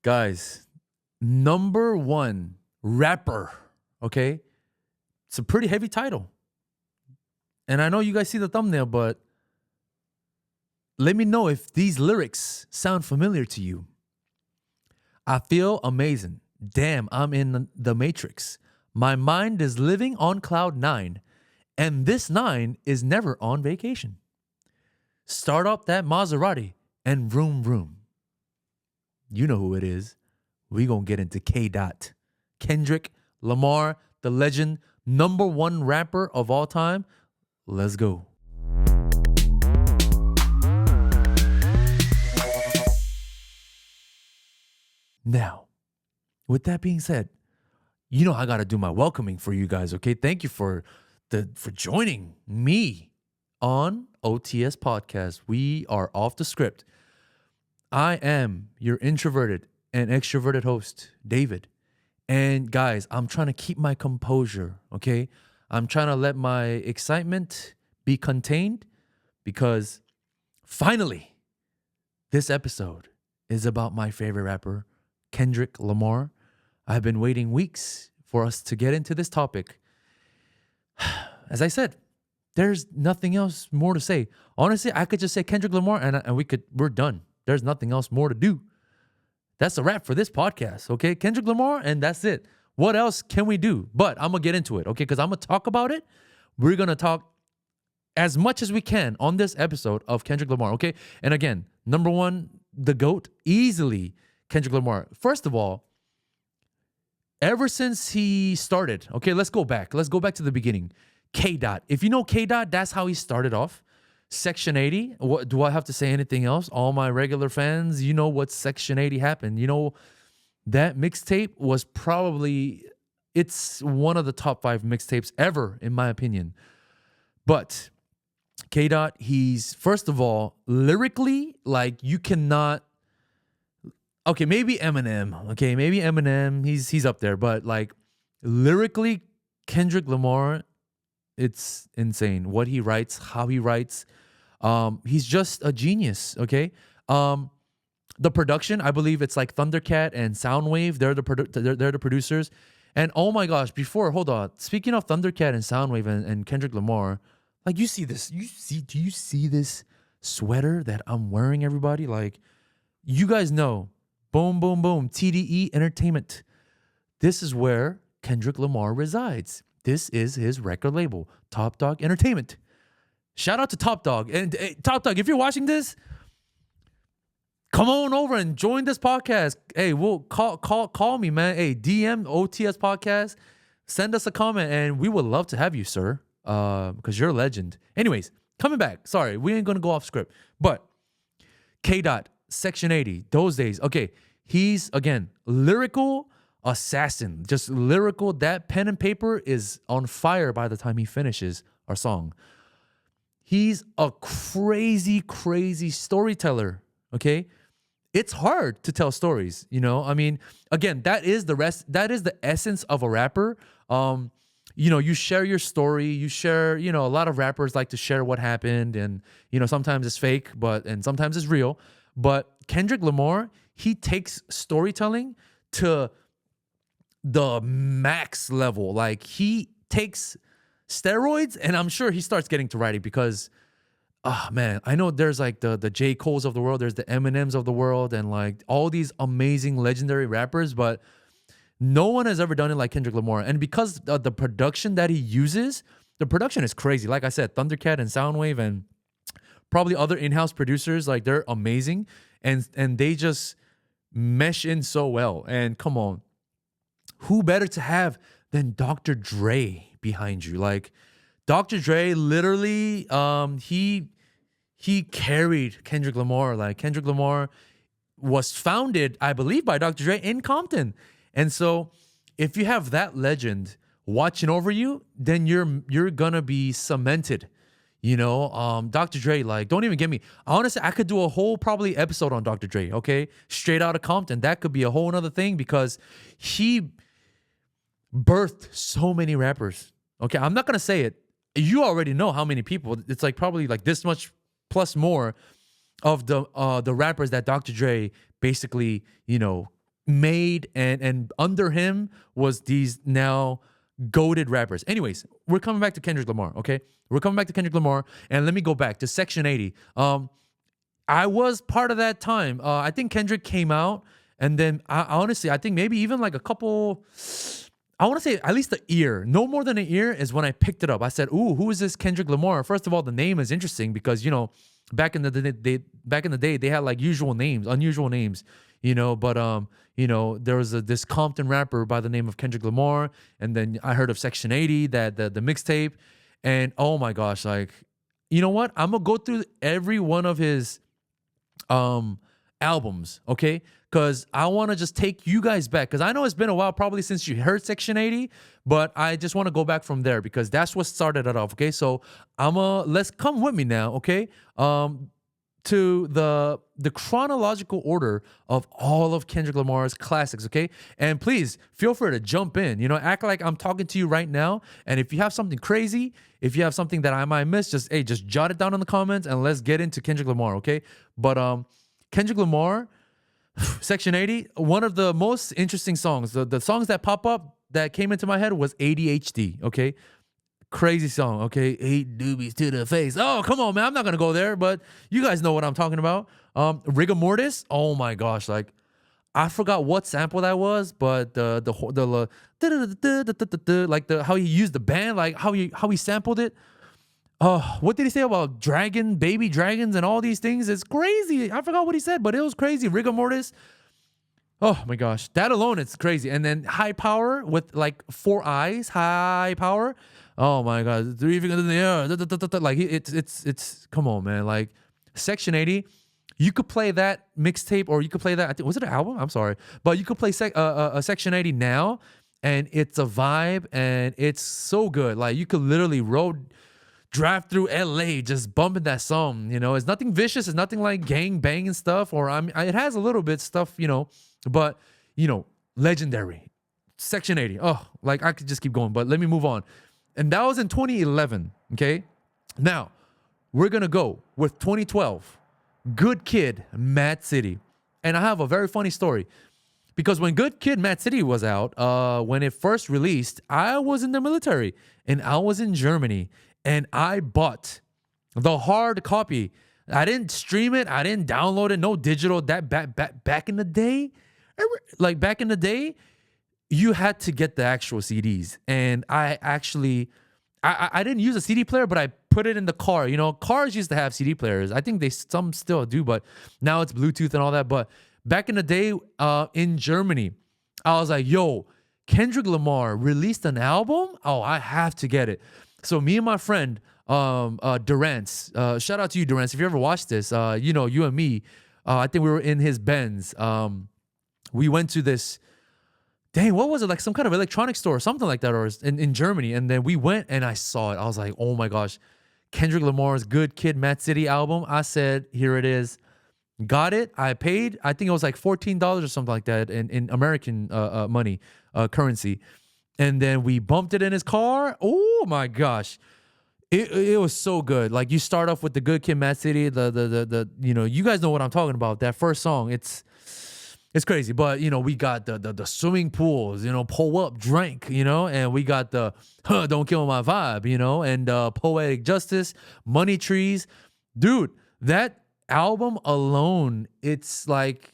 Guys, number one rapper, okay? It's a pretty heavy title. And I know you guys see the thumbnail, but let me know if these lyrics sound familiar to you. I feel amazing. Damn, I'm in the Matrix. My mind is living on cloud 9, and this 9 is never on vacation. Start up that Maserati and vroom vroom. You know who it is. We gonna get into K. Dot. Kendrick Lamar, the legend, number one rapper of all time. Let's go. Now, with that being said, you know I gotta do my welcoming for you guys, okay? Thank you for joining me on OTS Podcast. We are off the script. I am your introverted and extroverted host, David. And guys, I'm trying to keep my composure, okay? I'm trying to let my excitement be contained because finally, this episode is about my favorite rapper, Kendrick Lamar. I've been waiting weeks for us to get into this topic. As I said, there's nothing else more to say. Honestly, I could just say Kendrick Lamar and we're done. There's nothing else more to do. That's a wrap for this podcast, okay? Kendrick Lamar, and that's it. What else can we do? But I'm going to get into it, okay? Because I'm going to talk about it. We're going to talk as much as we can on this episode of Kendrick Lamar, okay? And again, number one, the GOAT, easily Kendrick Lamar. First of all, ever since he started, okay, let's go back. Let's go back to the beginning. K. Dot. If you know K. Dot, that's how he started off. Section 80. What do I have to say anything else? All my regular fans, you know what Section 80 happened. You know, that mixtape was it's one of the top 5 mixtapes ever, in my opinion. But K. Dot, he's, first of all, lyrically, like you cannot, okay, maybe Eminem. Okay, maybe Eminem, he's up there. But like lyrically, Kendrick Lamar, it's insane. What he writes, how he writes. He's just a genius, okay? The production, I believe it's like Thundercat and Soundwave. They're the producers. And oh my gosh, hold on. Speaking of Thundercat and Soundwave and Kendrick Lamar, like you see this, do you see this sweater that I'm wearing, everybody? Like, you guys know, boom, boom, boom, TDE Entertainment. This is where Kendrick Lamar resides. This is his record label, Top Dog Entertainment. Shout out to Top Dog. And hey, Top Dog, if you're watching this, come on over and join this podcast. Hey, we'll call me, man. Hey, DM OTS Podcast. Send us a comment, and we would love to have you, sir, because you're a legend. Anyways, coming back. Sorry, we ain't going to go off script. But K. Dot, Section 80, those days. Okay, he's, again, lyrical assassin. Just lyrical. That pen and paper is on fire by the time he finishes our song. He's a crazy, crazy storyteller, okay? It's hard to tell stories, you know? I mean, again, that is the essence of a rapper. You know, you share your story, you share, you know, a lot of rappers like to share what happened, and, you know, sometimes it's fake, and sometimes it's real. But Kendrick Lamar, he takes storytelling to the max level. Like, he takes steroids, and I'm sure he starts getting to writing because, man, I know there's like the J. Cole's of the world, there's the Eminems of the world, and like all these amazing legendary rappers, but no one has ever done it like Kendrick Lamar. And because of the production that he uses, the production is crazy. Like I said, Thundercat and Soundwave and probably other in-house producers, like they're amazing, and they just mesh in so well. And come on, who better to have than Dr. Dre behind you? Like, Dr. Dre literally, he carried Kendrick Lamar. Like, Kendrick Lamar was founded, I believe, by Dr. Dre in Compton. And so if you have that legend watching over you, then you're gonna be cemented. You know, Dr. Dre, like, don't even get me. Honestly, I could do a whole probably episode on Dr. Dre, okay? Straight out of Compton. That could be a whole nother thing because he birthed so many rappers. Okay, I'm not gonna say it. You already know how many people. It's like probably like this much plus more of the rappers that Dr. Dre basically, you know, made, and under him was these now goated rappers. Anyways, we're coming back to Kendrick Lamar, okay? We're coming back to Kendrick Lamar, and let me go back to Section 80. I was part of that time. I think Kendrick came out, and then honestly, I think maybe even like a couple, I want to say at least a year, no more than a year is when I picked it up. I said, "Ooh, who is this Kendrick Lamar?" First of all, the name is interesting because back in the day they had like unusual names, But there was this Compton rapper by the name of Kendrick Lamar, and then I heard of Section 80, that the mixtape, and oh my gosh, like, you know what? I'm gonna go through every one of his albums, okay? Because I want to just take you guys back, because I know it's been a while probably since you heard Section 80, but I just want to go back from there because that's what started it off, okay? So let's come with me now, okay? To the chronological order of all of Kendrick Lamar's classics, okay? And please feel free to jump in, act like I'm talking to you right now. And if you have something crazy, if you have something that I might miss, just jot it down in the comments and let's get into Kendrick Lamar, okay? But Kendrick Lamar, Section 80, one of the most interesting songs. The songs that pop up that came into my head was ADHD, okay? Crazy song, okay? 8 doobies to the face. Oh, come on, man. I'm not going to go there, but you guys know what I'm talking about. Rigor Mortis, oh my gosh, like, I forgot what sample that was, but how he used the band, like how he sampled it. What did he say about baby dragons and all these things? It's crazy. I forgot what he said, but it was crazy. Rigor Mortis. Oh my gosh, that alone, it's crazy. And then High Power with like 4 eyes, High Power. Oh my God, 3 fingers in the air. Like it's come on, man. Like Section 80, you could play that mixtape, or you could play that. I think, was it an album? I'm sorry, but you could play Section 80 now, and it's a vibe, and it's so good. Like you could literally drive through LA just bumping that song. It's nothing vicious. It's nothing like gang banging stuff, or it has a little bit stuff, but legendary. Section 80. Oh, like I could just keep going, but let me move on. And that was in 2011. Okay. Now we're going to go with 2012. Good Kid, Mad City. And I have a very funny story because when Good Kid, Mad City was out, when it first released, I was in the military and I was in Germany. And I bought the hard copy. I didn't stream it. I didn't download it. No digital. That back in the day, you had to get the actual CDs. And I didn't use a CD player, but I put it in the car. Cars used to have CD players. I think some still do, but now it's Bluetooth and all that. But back in the day, in Germany, I was like, yo, Kendrick Lamar released an album? Oh, I have to get it. So me and my friend, Durance, shout out to you, Durance. If you ever watched this, you and me, I think we were in his Benz. We went to this, what was it? Like some kind of electronic store or something like that, or in Germany. And then we went and I saw it. I was like, oh my gosh, Kendrick Lamar's Good Kid, Mad City album. I said, here it is. Got it. I paid, I think it was like $14 or something like that in American money, currency. And then we bumped it in his car. Oh my gosh. It was so good. Like you start off with the Good Kid, Mad City, you guys know what I'm talking about. That first song, it's crazy. But we got the swimming pools, pull up, drink, and we got the don't kill my vibe, and Poetic Justice, Money Trees. Dude, that album alone, it's like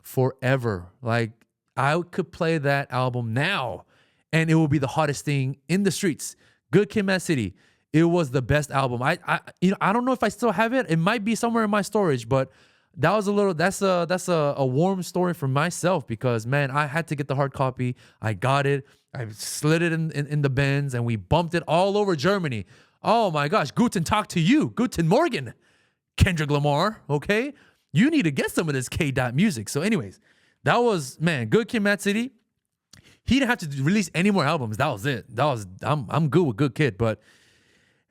forever. Like I could play that album now and it will be the hottest thing in the streets. Good Kid, Mad City. It was the best album. I don't know if I still have it. It might be somewhere in my storage, but that's a warm story for myself because, man, I had to get the hard copy. I got it. I slid it in the Benz and we bumped it all over Germany. Oh my gosh. Guten Tag to you. Guten Morgen, Kendrick Lamar. Okay. You need to get some of this K-Dot music. So anyways, that was, man, Good Kid, Mad City. He didn't have to release any more albums. That was it. I'm good with Good Kid.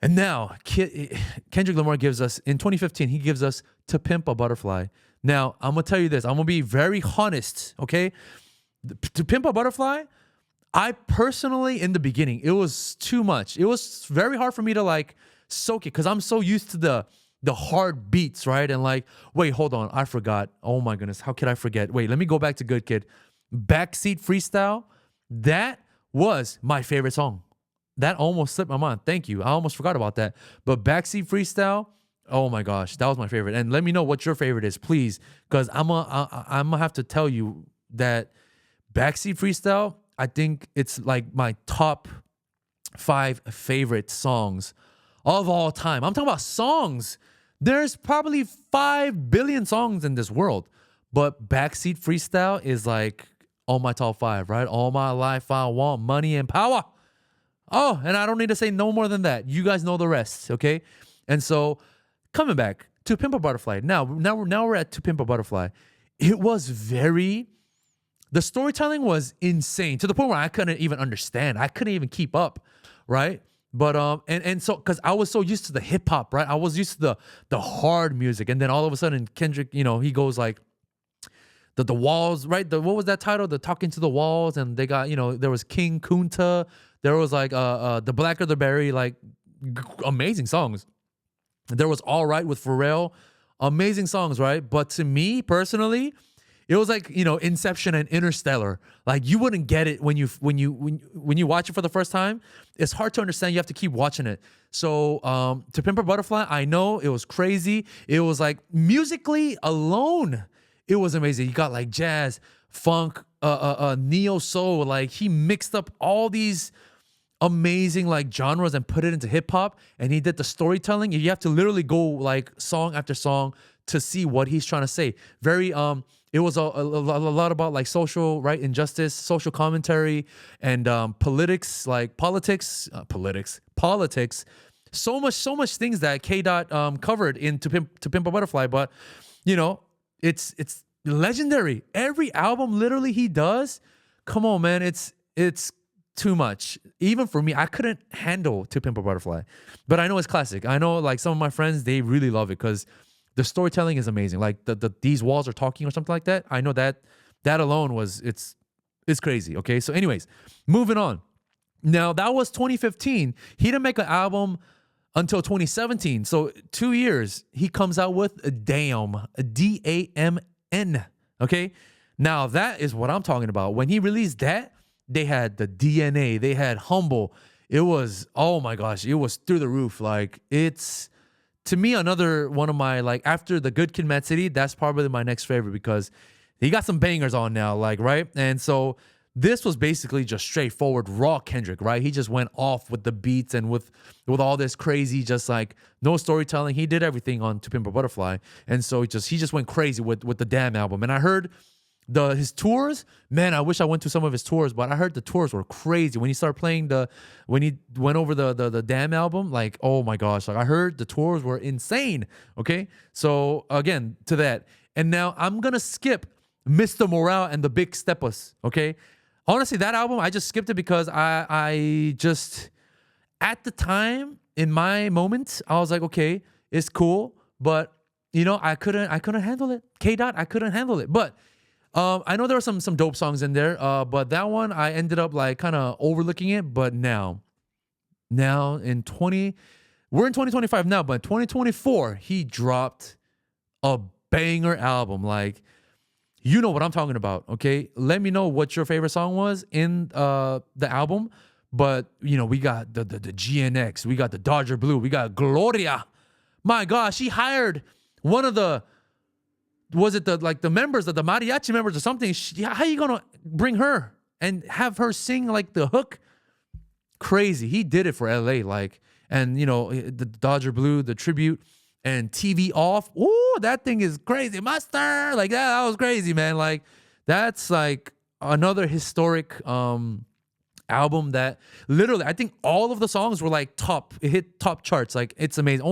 And now Kendrick Lamar gives us, in 2015, he gives us To Pimp a Butterfly. Now, I'm going to tell you this. I'm going to be very honest, okay? To Pimp a Butterfly, I personally, in the beginning, it was too much. It was very hard for me to like soak it because I'm so used to the hard beats, right? And like, wait, hold on. I forgot. Oh my goodness. How could I forget? Wait, let me go back to Good Kid. Backseat Freestyle, that was my favorite song. That almost slipped my mind. Thank you. I almost forgot about that. But Backseat Freestyle, oh my gosh, that was my favorite. And let me know what your favorite is, please, because I'm gonna have to tell you that Backseat Freestyle, I think it's like my top 5 favorite songs of all time. I'm talking about songs. There's probably 5 billion songs in this world, but Backseat Freestyle is like on my top 5, right? All my life I want money and power. Oh, and I don't need to say no more than that. You guys know the rest, okay? And so coming back to Pimp a Butterfly. Now we're at To Pimp a Butterfly. It was the storytelling was insane to the point where I couldn't even understand. I couldn't even keep up, right? But and so because I was so used to the hip hop, right? I was used to the hard music, and then all of a sudden Kendrick, he goes like the walls, right? What was that title? The Talking to the Walls, and they got there was King Kunta, there was like the Blacker the Berry, like amazing songs. There was All Right with Pharrell, amazing songs, right? But to me personally, it was like Inception and Interstellar. Like you wouldn't get it when you watch it for the first time. It's hard to understand. You have to keep watching it. So To Pimp a Butterfly, I know it was crazy. It was like musically alone, it was amazing. You got like jazz, funk, neo soul. Like he mixed up all these amazing like genres and put it into hip hop. And he did the storytelling. You have to literally go like song after song to see what he's trying to say. Very it was a lot about like social, right, injustice, social commentary, and politics. So much things that K. Dot covered in To Pimp a Butterfly. But it's legendary. Every album literally he does. Come on, man, it's too much. Even for me, I couldn't handle To Pimp a Butterfly, but I know it's classic. I know like some of my friends, they really love it because the storytelling is amazing. Like these walls are talking or something like that. I know that alone it's crazy. Okay, so anyways, moving on. Now that was 2015. He didn't make an album until 2017. So 2 years. He comes out with a Damn, a DAMN. Okay, now that is what I'm talking about. When he released that, they had the DNA. They had Humble. It was, oh my gosh, it was through the roof. Like it's, to me, another one of my, like, after The Good Kid, Mad City, that's probably my next favorite because he got some bangers on now, like, right? And so this was basically just straightforward, raw Kendrick, right? He just went off with the beats and with all this crazy, just like no storytelling. He did everything on To Pimp a Butterfly. And so he just went crazy with the Damn album. And I heard his tours, man, I wish I went to some of his tours, but I heard the tours were crazy. When he started playing when he went over the Damn album, like, oh my gosh, like I heard the tours were insane. Okay, so again, to that. And now I'm gonna skip Mr. Morale and the Big Steppers. Okay, honestly, that album, I just skipped it because I just, at the time, in my moment, I was like, okay, it's cool, but I couldn't handle it. K. Dot, I couldn't handle it. But I know there were some dope songs in there, but that one I ended up like kind of overlooking it. But now we're in 2025 now, but 2024 he dropped a banger album. Like, you know what I'm talking about, okay? Let me know what your favorite song was in the album. But we got the GNX, we got the Dodger Blue, we got Gloria. My gosh, he hired one of the, was it the members of the mariachi members or something? How you gonna bring her and have her sing like the hook? Crazy. He did it for LA, like, and the Dodger Blue, the tribute, and TV Off. Ooh, that thing is crazy, master. Like that was crazy, man. Like that's like another historic album that literally, I think all of the songs were like it hit top charts. Like it's amazing.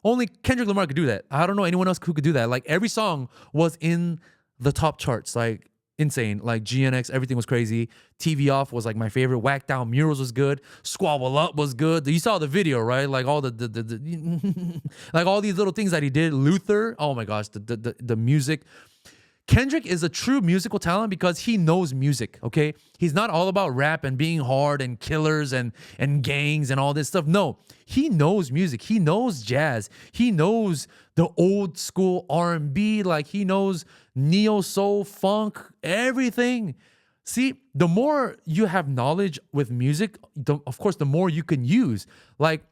Only Kendrick Lamar could do that. I don't know anyone else who could do that. Like every song was in the top charts. Like insane. Like GNX, everything was crazy. TV Off was like my favorite. Whack Down Murals was good. Squabble Up was good. You saw the video, right? Like all the like all these little things that he did. Luther, oh my gosh, the music. Kendrick is a true musical talent because he knows music, okay? He's not all about rap and being hard and killers and gangs and all this stuff. No, he knows music. He knows jazz. He knows the old school R&B. Like he knows neo soul, funk, everything. See, the more you have knowledge with music, of course, the more you can use. Like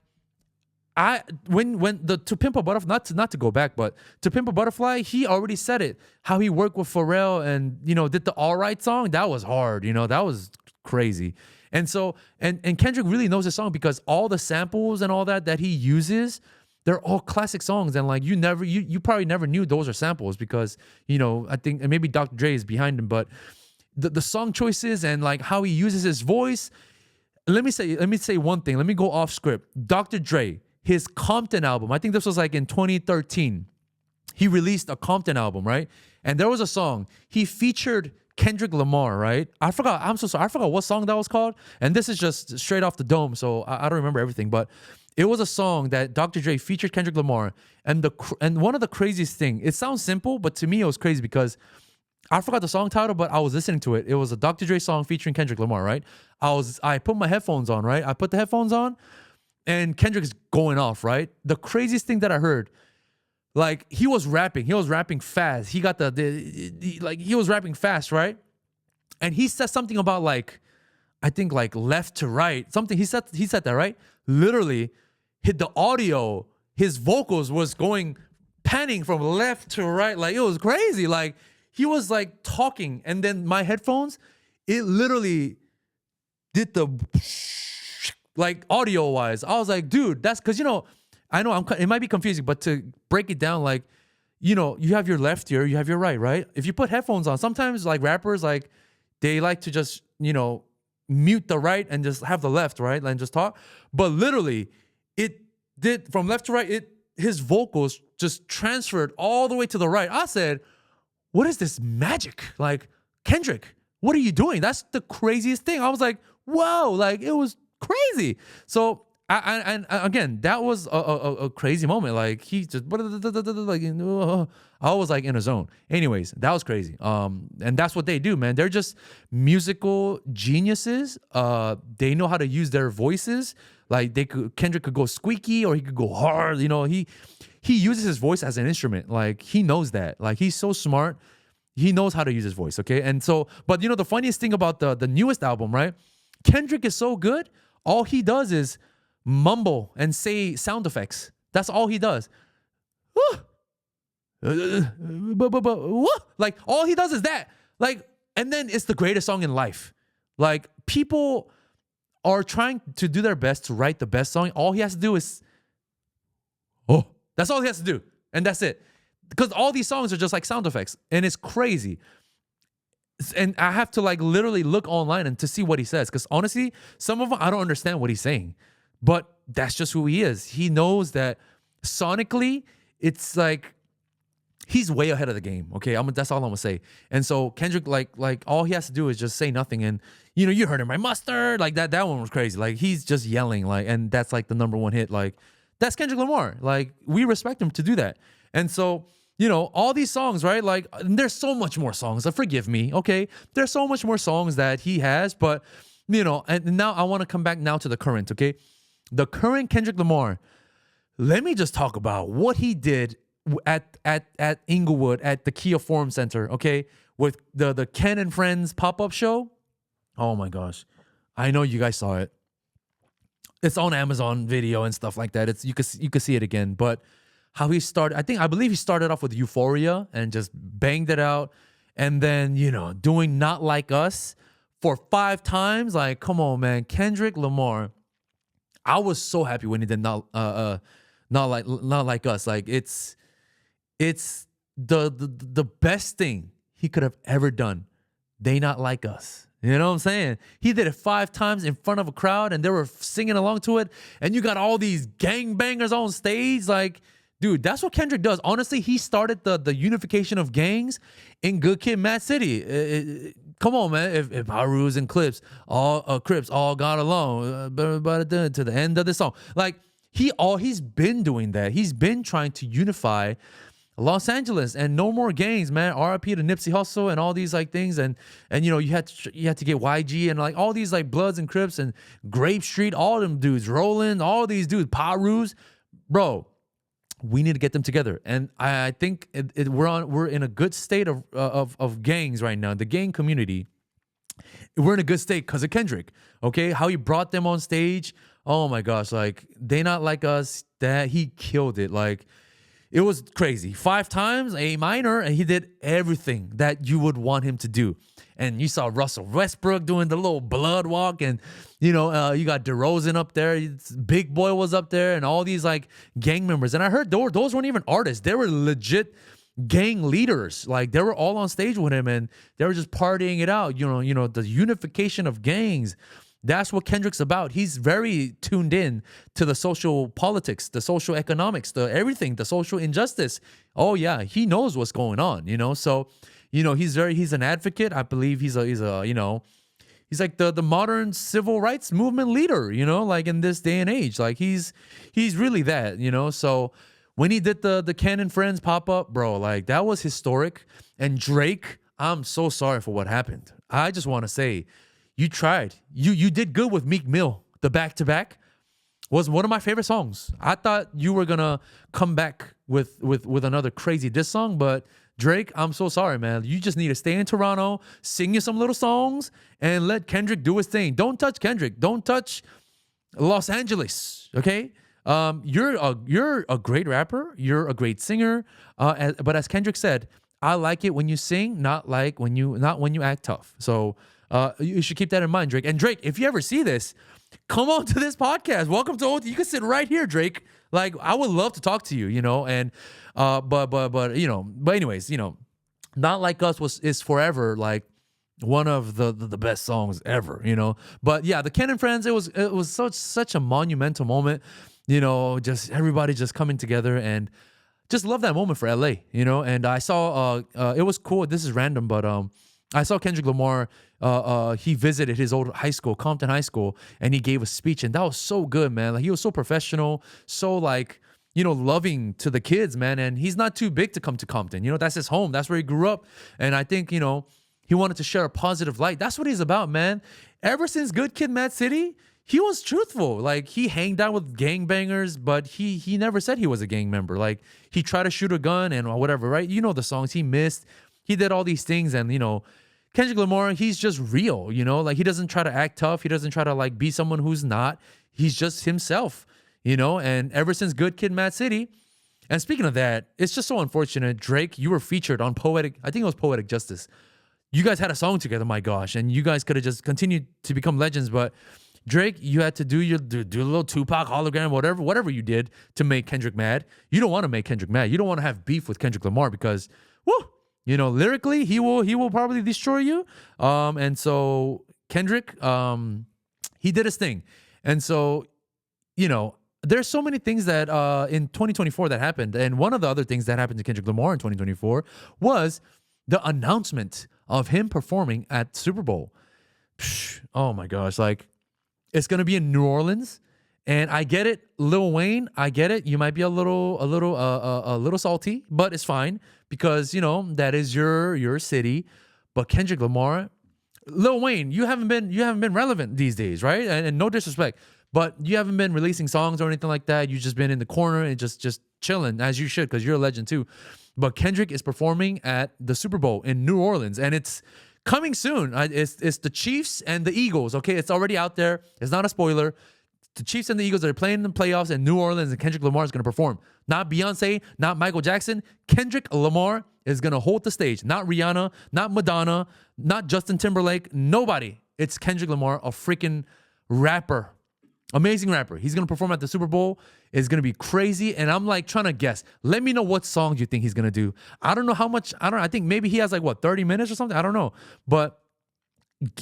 when the To Pimp a Butterfly, not to go back, but To Pimp a Butterfly, he already said it. How he worked with Pharrell and did the All Right song. That was hard. That was crazy. And so and Kendrick really knows the song because all the samples and all that he uses, they're all classic songs. And like you probably never knew those are samples because I think and maybe Dr. Dre is behind him, but the song choices and like how he uses his voice. Let me say one thing. Let me go off script. Dr. Dre, his Compton album, I think this was like in 2013. He released a Compton album, right? And there was a song. He featured Kendrick Lamar, right? I forgot. I'm so sorry. I forgot what song that was called. And this is just straight off the dome, so I don't remember everything. But it was a song that Dr. Dre featured Kendrick Lamar. And one of the craziest thing, it sounds simple, but to me it was crazy because I forgot the song title, but I was listening to it. It was a Dr. Dre song featuring Kendrick Lamar, right? I put my headphones on, right? I put the headphones on, and Kendrick is going off, right? The craziest thing that I heard, like he was rapping fast. He got he was rapping fast, right? And he said something about like, I think like left to right, something. He said that, right? Literally, hit the audio, his vocals was going panning from left to right, like it was crazy. Like he was like talking, and then my headphones, it literally did the like audio wise. I was like, dude, that's because I know it might be confusing, but to break it down, like you have your left ear, you have your right. If you put headphones on, sometimes like rappers like they like to just mute the right and just have the left, right, and just talk. But literally, it did from left to right. His vocals just transferred all the way to the right. I said, what is this magic? Like, Kendrick, what are you doing? That's the craziest thing. I was like, whoa, like it was crazy. So and again, that was a crazy moment. Like he just like I was like in a zone. Anyways, that was crazy. And that's what they do, man. They're just musical geniuses. They know how to use their voices. Like Kendrick could go squeaky or he could go hard. He uses his voice as an instrument. Like he knows that. Like he's so smart. He knows how to use his voice. Okay. And so, but the funniest thing about the newest album, right? Kendrick is so good. All he does is mumble and say sound effects. That's all he does. Like all he does is that. Like, and then it's the greatest song in life. Like people are trying to do their best to write the best song. All he has to do is, that's all he has to do. And that's it. Because all these songs are just like sound effects. And it's crazy. And I have to like literally look online and to see what he says. Because honestly, some of them, I don't understand what he's saying. But that's just who he is. He knows that sonically, it's like, he's way ahead of the game. Okay, that's all I'm gonna say. And so Kendrick, like all he has to do is just say nothing, and you heard him, my mustard, like that. That one was crazy. Like he's just yelling, like, and that's like the #1 hit. Like that's Kendrick Lamar. Like we respect him to do that. And so all these songs, right? Like there's so much more songs. Forgive me, okay? There's so much more songs that he has, but and now I want to come back now to the current. Okay, the current Kendrick Lamar. Let me just talk about what he did at Inglewood at the Kia Forum Center, okay, with the Ken and Friends pop-up show. Oh my gosh, I know you guys saw it. It's on Amazon Video and stuff like that. You could see it again. But how he started, I believe he started off with Euphoria and just banged it out, and then doing Not Like Us for 5 times. Like, come on, man, Kendrick Lamar. I was so happy when he did Not Like Us. Like it's the best thing he could have ever done. They Not Like Us. You know what I'm saying? He did it 5 times in front of a crowd and they were singing along to it. And you got all these gangbangers on stage. Like, dude, that's what Kendrick does. Honestly, he started the unification of gangs in Good Kid, Mad City. Come on, man. If Harus and Crips all got along to the end of the song. Like, he's been doing that. He's been trying to unify Los Angeles and no more gangs, man. RIP to Nipsey Hussle and all these like things, and you had to get YG and like all these like Bloods and Crips and Grape Street, all them dudes, Roland, all these dudes, Parus, bro. We need to get them together, and I think we're in a good state of gangs right now. The gang community we're in a good state because of Kendrick. Okay, how he brought them on stage. Oh my gosh, like They Not Like Us. That he killed it. Like it was crazy. 5 times A minor, and he did everything that you would want him to do. And you saw Russell Westbrook doing the little blood walk, and you got DeRozan up there. Big Boy was up there, and all these like gang members. And I heard those weren't even artists; they were legit gang leaders. Like they were all on stage with him, and they were just partying it out. The unification of gangs. That's what Kendrick's about. He's very tuned in to the social politics, the social economics, the everything, the social injustice. Oh yeah, he knows what's going on. So, he's an advocate. I believe he's like the modern civil rights movement leader, like in this day and age. Like he's really that, So when he did the Canon Friends pop up, bro, like that was historic. And Drake, I'm so sorry for what happened. I just want to say, you tried. You did good with Meek Mill. The back-to-back was one of my favorite songs. I thought you were gonna come back with another crazy diss song, but Drake, I'm so sorry, man. You just need to stay in Toronto, sing you some little songs, and let Kendrick do his thing. Don't touch Kendrick. Don't touch Los Angeles. Okay. You're a great rapper. You're a great singer. But as Kendrick said, I like it when you sing, not when you act tough. So. You should keep that in mind, Drake. And Drake, if you ever see this, come on to this podcast. Welcome to OT. You can sit right here, Drake. Like I would love to talk to you, And but anyways, Not Like Us is forever like one of the best songs ever, But yeah, the Canon Friends, it was such a monumental moment, Just everybody just coming together and just love that moment for LA, And I saw it was cool. This is random, but I saw Kendrick Lamar. He visited his old high school, Compton High School, and he gave a speech, and that was so good, man. Like he was so professional, so like loving to the kids, man. And he's not too big to come to Compton. That's his home. That's where he grew up. And I think he wanted to share a positive light. That's what he's about, man. Ever since Good Kid, Mad City, he was truthful. Like he hanged out with gangbangers, but he never said he was a gang member. Like he tried to shoot a gun and whatever, right? The songs he missed. He did all these things, and Kendrick Lamar, he's just real, Like he doesn't try to act tough. He doesn't try to like be someone who's not. He's just himself, And ever since Good Kid, Mad City, and speaking of that, it's just so unfortunate. Drake, you were featured on I think it was Poetic Justice. You guys had a song together, my gosh, and you guys could have just continued to become legends, but Drake, you had to do a little Tupac hologram, whatever you did to make Kendrick mad. You don't want to make Kendrick mad. You don't want to have beef with Kendrick Lamar because, whoo. Lyrically, he will probably destroy you. And so Kendrick, he did his thing. And so, there's so many things that in 2024 that happened. And one of the other things that happened to Kendrick Lamar in 2024 was the announcement of him performing at Super Bowl. Oh my gosh, like it's gonna be in New Orleans. And I get it, Lil Wayne, I get it. You might be a little salty, but it's fine because, that is your city. But Kendrick Lamar, Lil Wayne, you haven't been relevant these days, right? And no disrespect, but you haven't been releasing songs or anything like that. You've just been in the corner and just chilling, as you should, because you're a legend too. But Kendrick is performing at the Super Bowl in New Orleans, and it's coming soon. It's the Chiefs and the Eagles, okay? It's already out there. It's not a spoiler. The Chiefs and the Eagles are playing in the playoffs in New Orleans, and Kendrick Lamar is going to perform. Not Beyonce, not Michael Jackson. Kendrick Lamar is going to hold the stage. Not Rihanna, not Madonna, not Justin Timberlake, nobody. It's Kendrick Lamar, a freaking rapper. Amazing rapper. He's going to perform at the Super Bowl. It's going to be crazy, and I'm like trying to guess. Let me know what songs you think he's going to do. I don't know how much. I think maybe he has like, 30 minutes or something? I don't know. But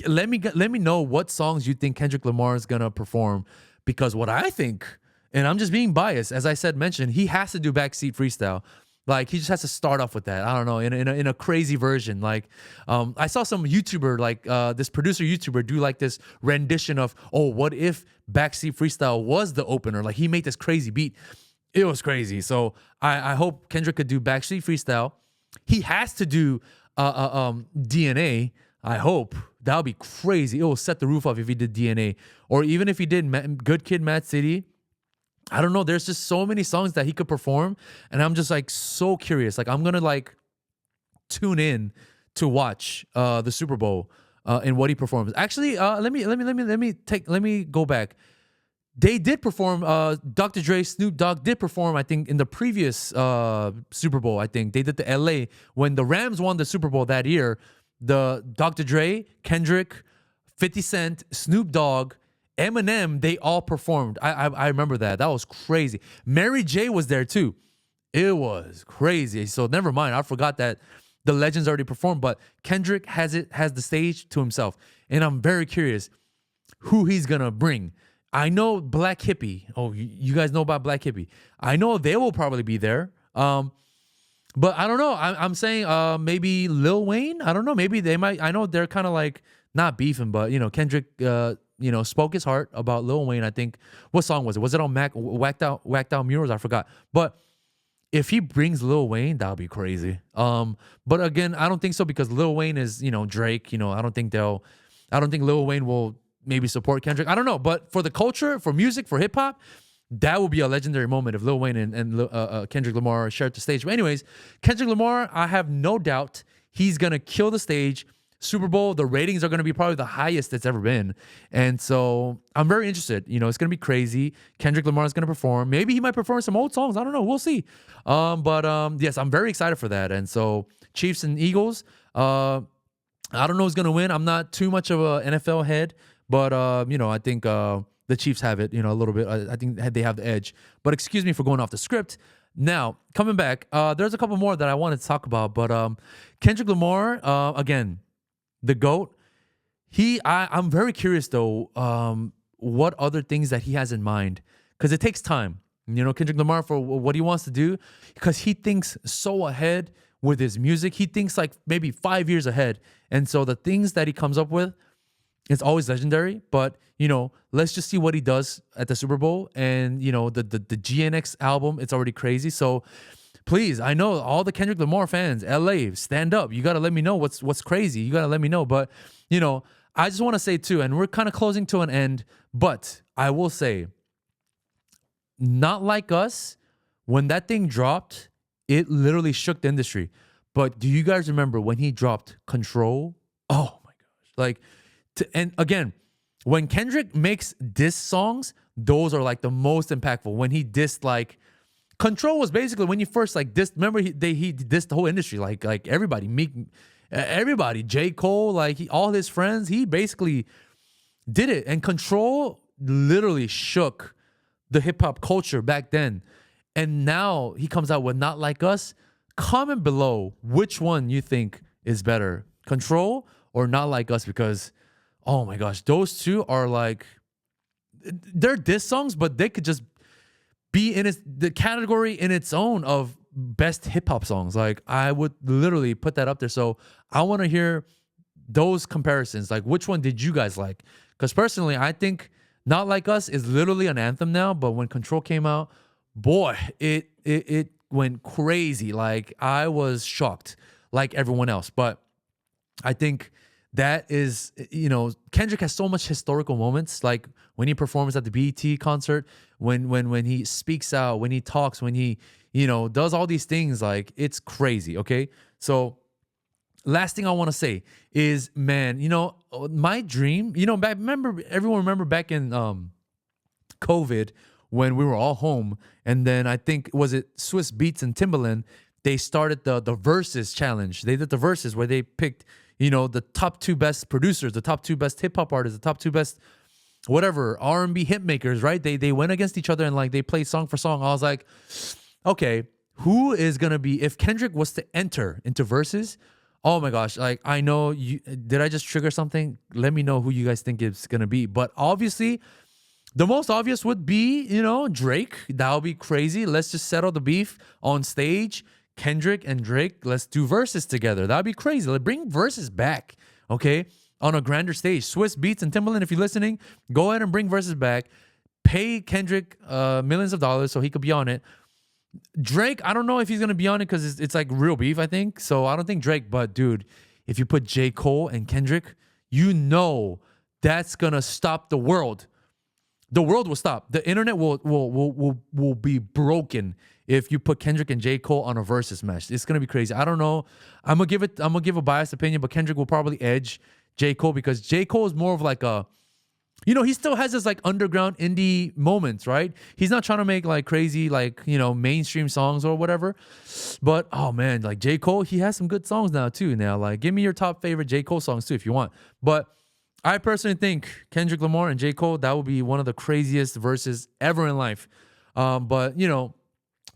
let me know what songs you think Kendrick Lamar is going to perform. Because what I think, and I'm just being biased, as I mentioned, he has to do backseat freestyle. Like he just has to start off with that. I don't know, in a crazy version. Like I saw some YouTuber, like this producer YouTuber, do like this rendition of, what if backseat freestyle was the opener? Like he made this crazy beat. It was crazy. So I hope Kendrick could do backseat freestyle. He has to do DNA. I hope. That would be crazy. It will set the roof off if he did DNA. Or even if he did Good Kid, Mad City. I don't know. There's just so many songs that he could perform. And I'm just like so curious. Like I'm going to like tune in to watch the Super Bowl in what he performs. Actually, let me go back. They did perform. Dr. Dre, Snoop Dogg did perform. I think in the previous Super Bowl. I think they did the LA when the Rams won the Super Bowl that year. The Dr. Dre, Kendrick, 50 Cent, Snoop Dogg, Eminem, they all performed. I remember that. That was crazy. Mary J was there too. It was crazy. So never mind. I forgot that the legends already performed, but Kendrick has the stage to himself. And I'm very curious who he's gonna bring. I know Black Hippie. Oh, you guys know about Black Hippie. I know they will probably be there. But I don't know. I'm saying maybe Lil Wayne. I don't know. Maybe they might. I know they're kind of like not beefing, but Kendrick spoke his heart about Lil Wayne. I think, what song was it? Was it on Whacked Out Murals? I forgot. But if he brings Lil Wayne, that'll be crazy. But again, I don't think so because Lil Wayne is Drake. I don't think Lil Wayne will maybe support Kendrick. I don't know. But for the culture, for music, for hip hop, that would be a legendary moment if Lil Wayne and Kendrick Lamar shared the stage. But anyways, Kendrick Lamar, I have no doubt he's going to kill the stage. Super Bowl, the ratings are going to be probably the highest it's ever been. And so I'm very interested. It's going to be crazy. Kendrick Lamar is going to perform. Maybe he might perform some old songs. I don't know. We'll see. But yes, I'm very excited for that. And so Chiefs and Eagles, I don't know who's going to win. I'm not too much of an NFL head, but, I think the Chiefs have it, a little bit. I think they have the edge. But excuse me for going off the script. Now, coming back, there's a couple more that I wanted to talk about. But Kendrick Lamar, again, the GOAT. I'm very curious though, what other things that he has in mind, because it takes time. Kendrick Lamar for what he wants to do, because he thinks so ahead with his music. He thinks like maybe 5 years ahead, and so the things that he comes up with, it's always legendary. But let's just see what he does at the Super Bowl, and the GNX album. It's already crazy. So please, I know all the Kendrick Lamar fans, LA, stand up. You got to let me know what's crazy. You got to let me know. But, I just want to say too, and we're kind of closing to an end, but I will say, Not Like Us, when that thing dropped, it literally shook the industry. But do you guys remember when he dropped Control? Oh my gosh. And again, when Kendrick makes diss songs, those are like the most impactful. When he dissed Control was basically when you first dissed. Remember he dissed the whole industry, like everybody, everybody, J. Cole, all his friends. He basically did it, and Control literally shook the hip hop culture back then. And now he comes out with Not Like Us. Comment below which one you think is better, Control or Not Like Us, because oh my gosh, those two are they're diss songs, but they could just be in the category in its own of best hip hop songs. I would literally put that up there. So I want to hear those comparisons. Which one did you guys like? Because personally, I think Not Like Us is literally an anthem now. But when Control came out, boy, it went crazy. I was shocked, like everyone else. But I think that is, Kendrick has so much historical moments, like when he performs at the BET concert, when he speaks out, when he talks, when he, does all these things, it's crazy, okay? So last thing I want to say is, man, my dream, everyone remember back in COVID when we were all home, and then I think, was it Swiss Beats and Timbaland, they started the Versus challenge. They did the Versus where they picked, the top 2 best producers, the top 2 best hip hop artists, the top 2 best whatever R&B hit makers, right? They went against each other and they played song for song. I was like, okay, who is gonna be, if Kendrick was to enter into Versus? Oh my gosh, I know you, did I just trigger something? Let me know who you guys think it's gonna be. But obviously, the most obvious would be, Drake. That would be crazy. Let's just settle the beef on stage. Kendrick and Drake, let's do Versus together. That'd be crazy. Let's bring Versus back, okay? On a grander stage. Swiss Beats and Timbaland, if you're listening, go ahead and bring Versus back. Pay Kendrick millions of dollars so he could be on it. Drake, I don't know if he's going to be on it because it's real beef, I think. So I don't think Drake, but dude, if you put J. Cole and Kendrick, that's going to stop the world. The world will stop. The internet will be broken if you put Kendrick and J. Cole on a Versus match. It's gonna be crazy. I don't know. I'm gonna give a biased opinion, but Kendrick will probably edge J. Cole, because J. Cole is more of like a, he still has this like underground indie moments, right? He's not trying to make like crazy, like, mainstream songs or whatever. But, oh man, like J. Cole, he has some good songs now too. Now, like, give me your top favorite J. Cole songs too if you want. But I personally think Kendrick Lamar and J. Cole, that would be one of the craziest verses ever in life. But,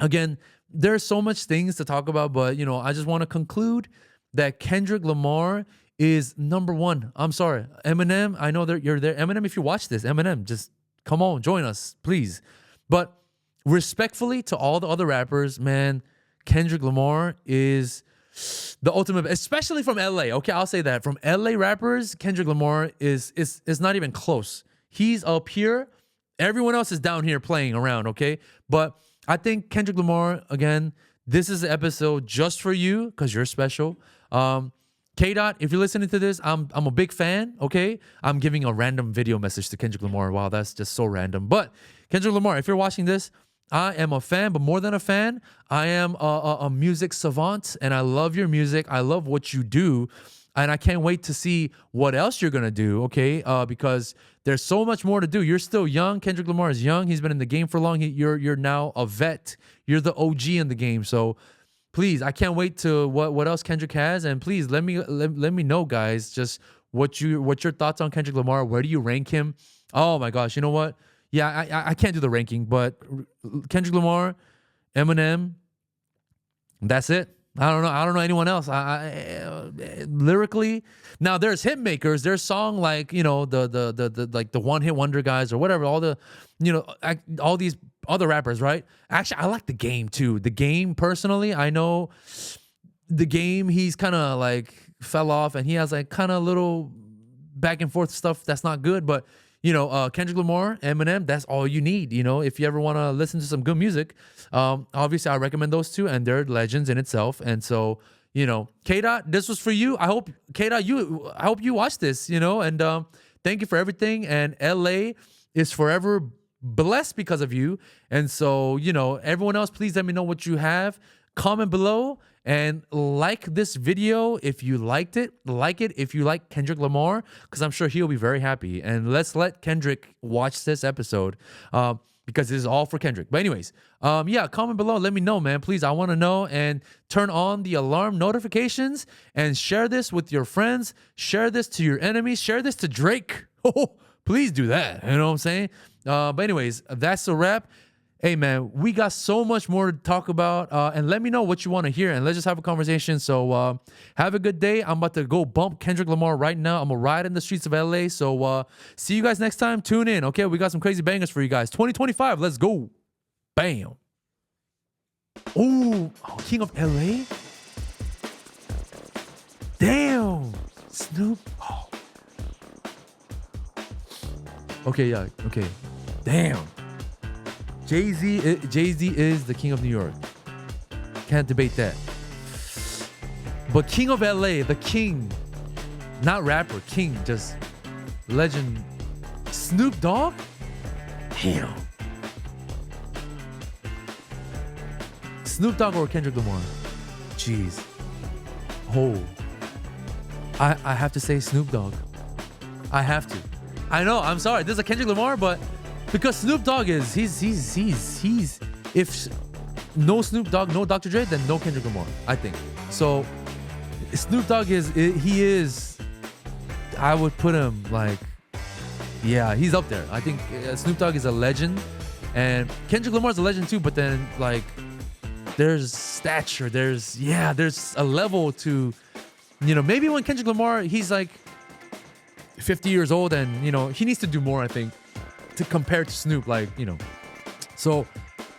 again, there's so much things to talk about, but, I just want to conclude that Kendrick Lamar is number one. I'm sorry. Eminem, I know that you're there. Eminem, if you watch this, Eminem, just come on, join us, please. But respectfully to all the other rappers, man, Kendrick Lamar is the ultimate, especially from LA. Okay, I'll say that. From LA rappers, Kendrick Lamar is not even close. He's up here. Everyone else is down here playing around, okay? But I think Kendrick Lamar, again, this is an episode just for you because you're special. K-Dot, if you're listening to this, I'm a big fan, okay? I'm giving a random video message to Kendrick Lamar. Wow, that's just so random. But Kendrick Lamar, if you're watching this, I am a fan, but more than a fan, I am a music savant, and I love your music. I love what you do, and I can't wait to see what else you're going to do, okay? Because there's so much more to do. You're still young. Kendrick Lamar is young. He's been in the game for long. You're now a vet. You're the OG in the game, so please, I can't wait to what else Kendrick has, and please let me know, guys, just what's your thoughts on Kendrick Lamar. Where do you rank him? Oh my gosh, you know what? Yeah, I can't do the ranking, but Kendrick Lamar, Eminem, that's it. I don't know anyone else. Lyrically, now there's hit makers. There's song like the like the one hit wonder guys or whatever. All the all these other rappers, right? Actually, I like The Game too. The Game, personally, I know The Game, he's kind of like fell off, and he has like kind of little back and forth stuff that's not good. But Kendrick Lamar, Eminem, that's all you need. If you ever want to listen to some good music, obviously I recommend those two, and they're legends in itself. And so, K-Dot, this was for you. I hope, K-Dot, I hope you watch this, and thank you for everything. And LA is forever blessed because of you. And so, everyone else, please let me know what you have. Comment below and like this video if you liked it. Like it if you like Kendrick Lamar, because I'm sure he'll be very happy. And let's let Kendrick watch this episode because this is all for Kendrick. But anyways, comment below. Let me know, man. Please, I want to know. And turn on the alarm notifications and share this with your friends. Share this to your enemies. Share this to Drake. Please do that. You know what I'm saying? But anyways, that's a wrap. Hey, man, we got so much more to talk about. And let me know what you want to hear, and let's just have a conversation. So have a good day. I'm about to go bump Kendrick Lamar right now. I'm going to ride in the streets of LA. So see you guys next time. Tune in, okay? We got some crazy bangers for you guys. 2025, let's go. Bam. Ooh, King of LA? Damn. Snoop. Oh. Okay, yeah, okay. Damn. Jay-Z is the king of New York. Can't debate that. But King of LA, the king, not rapper, king, just legend. Snoop Dogg? Damn. Snoop Dogg or Kendrick Lamar? Jeez. Oh. I have to say Snoop Dogg. I have to. I know, I'm sorry. This is a Kendrick Lamar, but because Snoop Dogg is, he's if no Snoop Dogg, no Dr. Dre, then no Kendrick Lamar, I think. So Snoop Dogg is, I would put him like, yeah, he's up there. I think Snoop Dogg is a legend, and Kendrick Lamar's a legend too, but then like there's stature, there's a level to, maybe when Kendrick Lamar, he's like 50 years old, and he needs to do more, I think, to compare to Snoop, so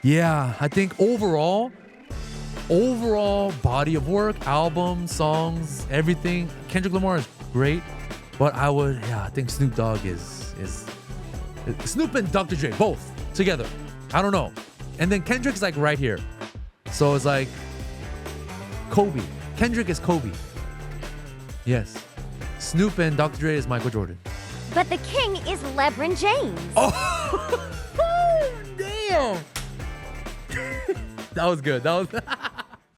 yeah, I think overall body of work, album, songs, everything, Kendrick Lamar is great, but I think Snoop Dogg is Snoop and Dr. Dre both together, I don't know, and then Kendrick's like right here, so it's like Kobe. Kendrick is Kobe, yes. Snoop and Dr. Dre is Michael Jordan. But the king is LeBron James. Oh, damn. That was good.